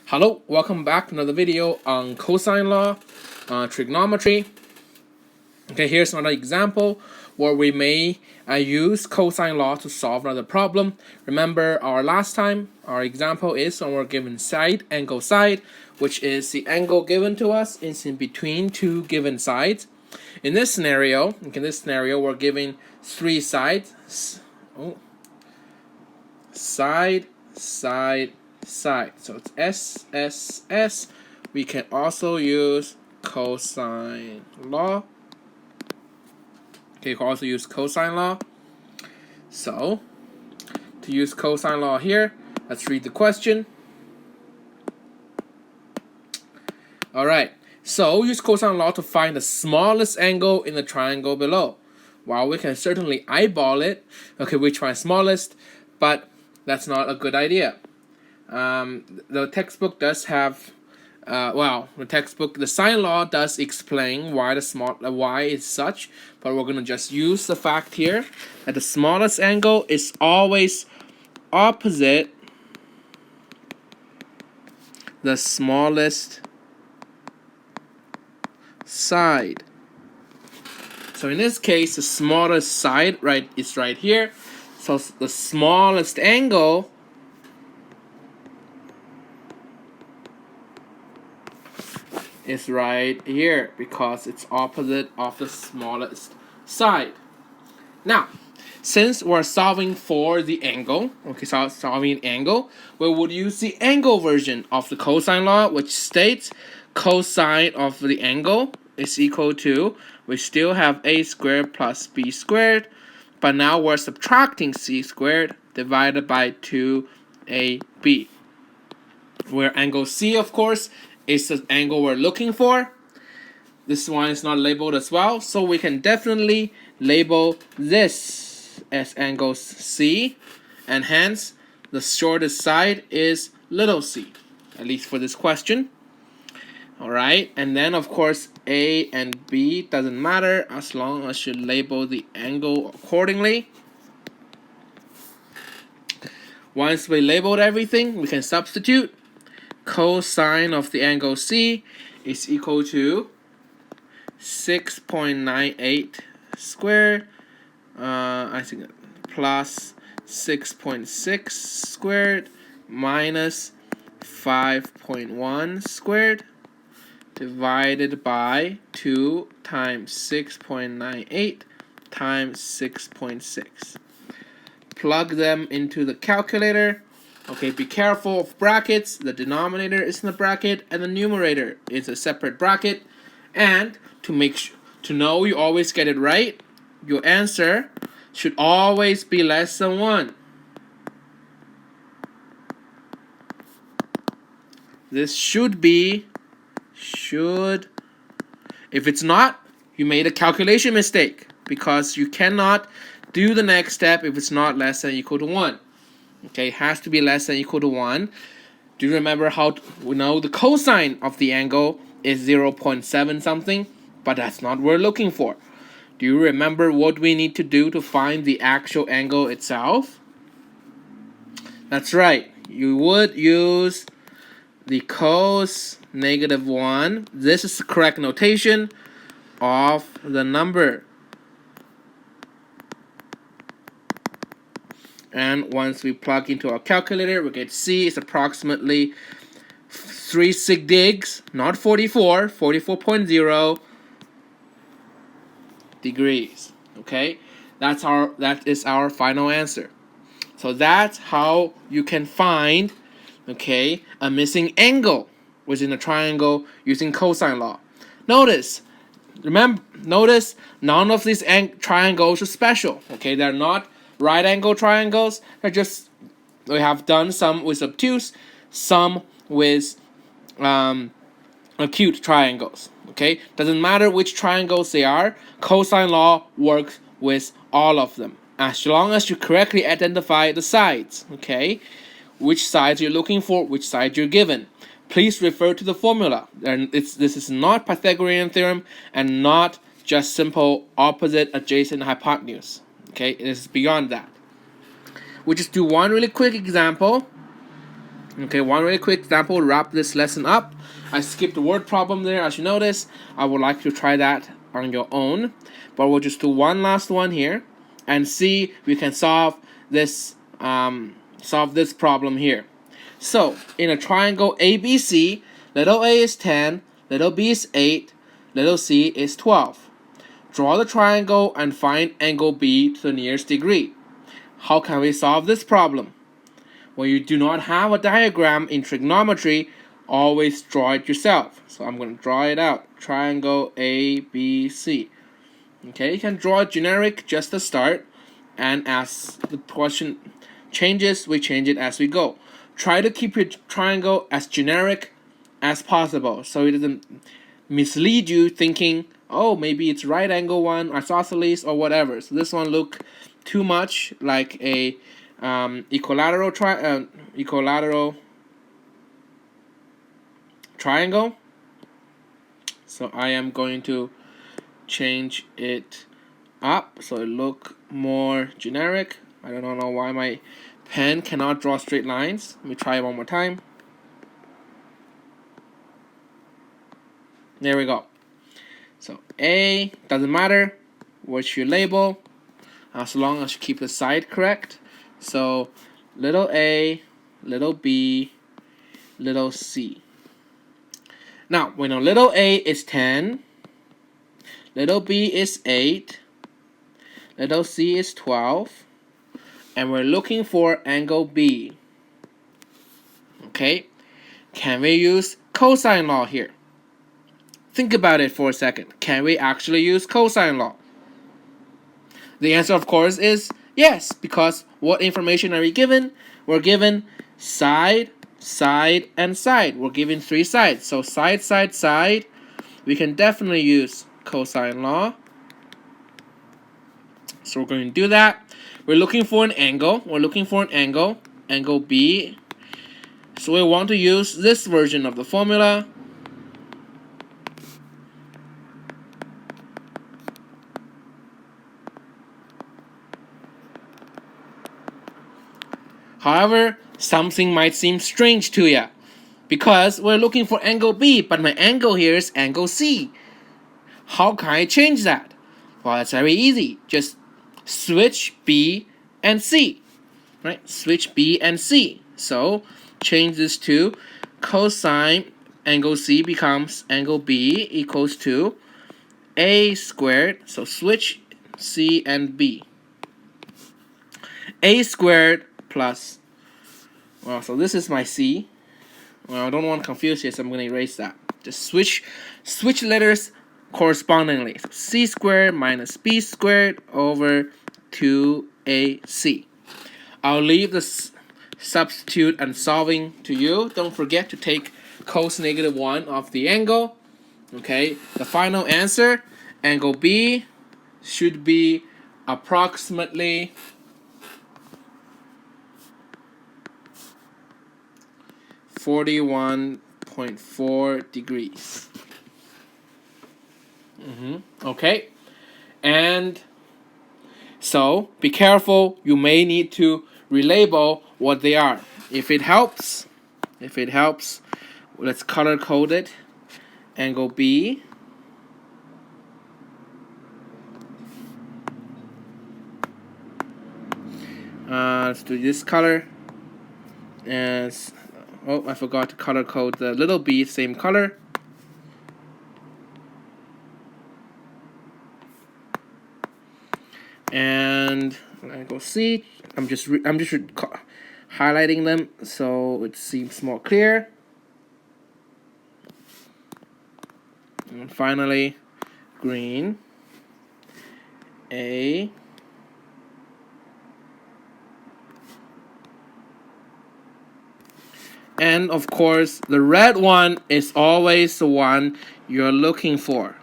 Hello, welcome back to another video on cosine law, trigonometry. Okay, here's another example where we may use cosine law to solve another problem. Remember our example is when we're given side, angle side, which is the angle given to us is in between two given sides. In this scenario, we're given three sides. Side, side, side. So it's S. We can also use cosine law. Okay, you can also use cosine law. So, to use cosine law here, let's read the question. Alright, so use cosine law to find the smallest angle in the triangle below. Well, we can certainly eyeball it, okay, which one is smallest, but that's not a good idea. The textbook does have, the sine law does explain why it's such, but we're gonna just use the fact here that the smallest angle is always opposite the smallest side. So in this case, the smallest side is right here. So the smallest angle is right here because it's opposite of the smallest side. Now, since we're solving for the angle, solving an angle, we would use the angle version of the cosine law, which states cosine of the angle is equal to, we still have a squared plus b squared, but now we're subtracting c squared divided by 2ab. Where angle C, of course, is the angle we're looking for. This one is not labeled as well, so we can definitely label this as angle C, and hence the shortest side is little c, at least for this question. Alright, and then of course A and B doesn't matter as long as you label the angle accordingly. Once we labeled everything, we can substitute. Cosine of the angle C is equal to 6.98 squared, plus 6.6 squared minus 5.1 squared divided by 2 times 6.98 times 6.6. Plug them into the calculator. Okay, be careful of brackets. The denominator is in the bracket and the numerator is a separate bracket. And to know you always get it right, your answer should always be less than 1. This should. If it's not, you made a calculation mistake because you cannot do the next step if it's not less than or equal to 1. Okay, it has to be less than or equal to 1. Do you remember how we know the cosine of the angle is 0.7 something? But that's not what we're looking for. Do you remember what we need to do to find the actual angle itself? That's right. You would use the cos -1. This is the correct notation of the number. And once we plug into our calculator, we get C is approximately 3 sig digs, not 44.0 degrees. Okay, that is our final answer. So that's how you can find, okay, a missing angle within a triangle using cosine law. Notice none of these triangles are special. Okay, they're not right angle triangles. We have done some with obtuse, some with acute triangles. Okay, doesn't matter which triangles they are, cosine law works with all of them as long as you correctly identify the sides. Okay, which sides you're looking for, which side you're given. Please refer to the formula. And this is not Pythagorean theorem and not just simple opposite adjacent hypotenuse. Okay, it is beyond that. We'll just do one really quick example. Okay, one really quick example to wrap this lesson up. I skipped the word problem there, as you notice. I would like to try that on your own. But we'll just do one last one here and see if we can solve this problem here. So, in a triangle ABC, little a is 10, little b is 8, little c is 12. Draw the triangle and find angle B to the nearest degree. How can we solve this problem? When you do not have a diagram in trigonometry, always draw it yourself. So I'm going to draw it out. Triangle ABC. Okay, you can draw it generic just to start, and as the question changes, we change it as we go. Try to keep your triangle as generic as possible so it doesn't mislead you thinking, oh, maybe it's right angle one, isosceles, or whatever. So this one look too much like a equilateral triangle. So I am going to change it up so it look more generic. I don't know why my pen cannot draw straight lines. Let me try it one more time. There we go. So A, doesn't matter what you label as long as you keep the side correct. So little a, little b, little c. Now we know little a is 10, little b is 8, little c is 12, and we're looking for angle B. Okay, can we use cosine law here? Think about it for a second. Can we actually use cosine law? The answer, of course, is yes, because what information are we given? We're given side, side, and side. We're given 3 sides. So side, side, side. We can definitely use cosine law. So we're going to do that. We're looking for an angle. Angle B. So we want to use this version of the formula. However, something might seem strange to you because we're looking for angle B, but my angle here is angle C. How can I change that? Well, it's very easy. Just switch B and C. Right? Switch B and C. So change this to cosine angle C becomes angle B equals to A squared. So switch C and B. A squared plus, well, so this is my C. Well, I don't want to confuse you, so I'm going to erase that. Just switch letters correspondingly. So C squared minus B squared over 2AC. I'll leave the substitute and solving to you. Don't forget to take cos -1 of the angle. Okay, the final answer, angle B should be approximately 41.4 degrees. Okay, and so be careful. You may need to relabel what they are. If it helps, let's color code it. Angle B. Let's do this color. And oh, I forgot to color code the little b, same color. And angle C. I'm just highlighting them so it seems more clear. And finally, green. A. And of course, the red one is always the one you're looking for.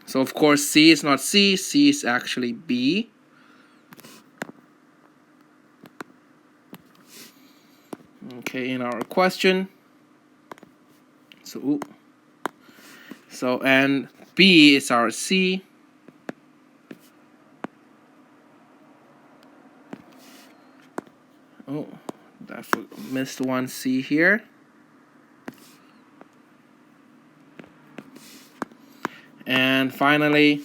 So of course, C is not C. C is actually B. Okay, in our question. So and B is our C. Oh, I missed one C here. And finally,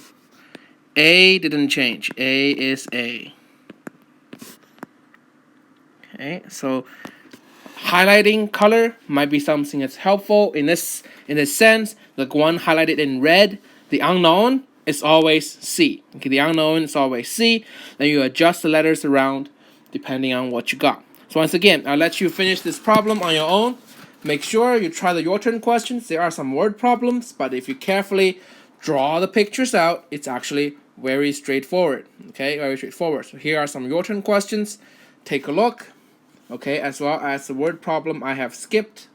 A didn't change. A is A. Okay, so highlighting color might be something that's helpful in this sense. The one highlighted in red, the unknown is always C. Okay, the unknown is always C. Then you adjust the letters around depending on what you got. So once again, I'll let you finish this problem on your own. Make sure you try the your turn questions. There are some word problems, but if you carefully draw the pictures out, it's actually very straightforward. Okay, very straightforward. So here are some your turn questions. Take a look. Okay, as well as the word problem I have skipped.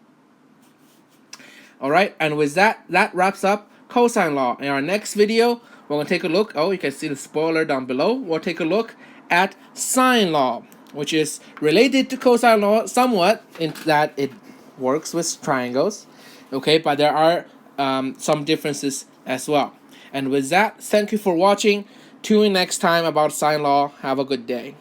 Alright, and with that wraps up cosine law. In our next video, we're going to take a look. Oh, you can see the spoiler down below. We'll take a look at sine law, which is related to cosine law somewhat in that it works with triangles. Okay, but there are some differences as well. And with that, thank you for watching. Tune in next time about sine law. Have a good day.